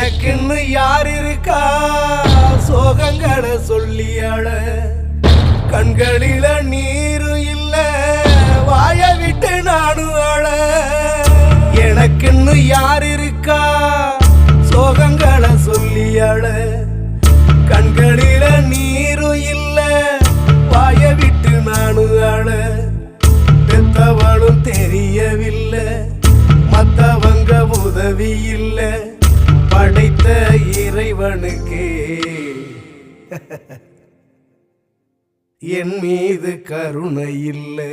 எனக்குன்னு யார் இருக்கா சோகங்களை சொல்லி அழ கண்களில நீரும் இல்ல வாய விட்டு நானும் அழ எனக்குன்னு யார் இருக்கா சோகங்களை சொல்லி அழ கண்களில நீரும் இல்ல வாய விட்டு நானும் அழ பெத்தவளும் தெரியவில்லை மத்தவங்க உதவி இல்ல படைத்த இறைவனுக்கே என் மீது கருணை இல்லை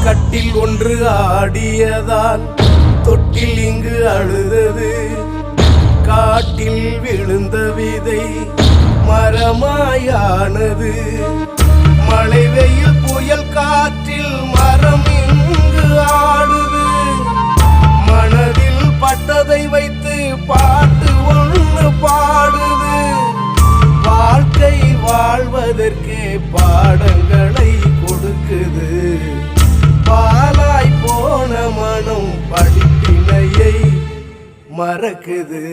கட்டில் ஒன்று ஆடியதால் தொட்டில் இங்கு அழுதது காட்டில் விழுந்த விதை மரமாயானது மழை வெயில் புயல் காற்றில் மரம் இங்கு ஆடுது மனதில் பட்டதை வைத்து பாட்டு ஒன்று பாடுது வாழ்க்கை வாழ்வதற்கே பாடங்களை கொடுக்குது பாலாய் போன மனம் படிப்பினையை மறக்குது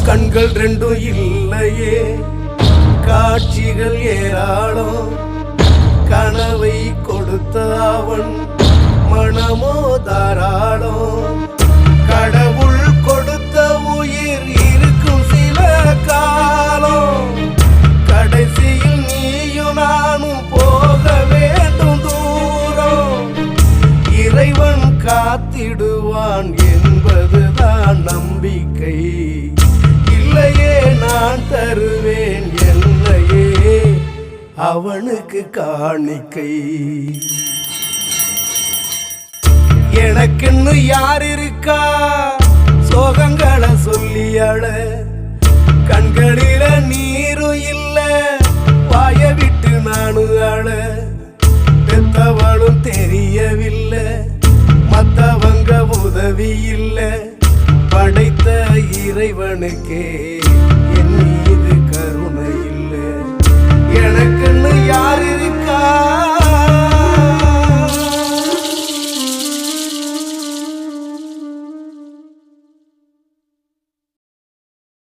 கண்கள் ரெண்டும் இல்லையே காட்சிகள் ஏராளம் கனவை கொடுத்த அவன் மனமோ தாராளம் கடவுள் கொடுத்த உயிர் இருக்கும் சில காலம் கடைசியில் நீயும் நானும் போக வேண்டும் தூரம் இறைவன் காத்திடுவான் என்பதுதான் நம்பிக்கை இல்லையே நான் தருவேன் என்னையே அவனுக்கு காணிக்கை எனக்குன்னு யார் இருக்கா சோகங்களை சொல்லி அழ கண்களில நீரும் இல்ல வாய விட்டு நானும் அழ பெத்தவளும் தெரியவில்லை மத்தவங்க உதவி இல்ல படைத்த இறைவனுக்கே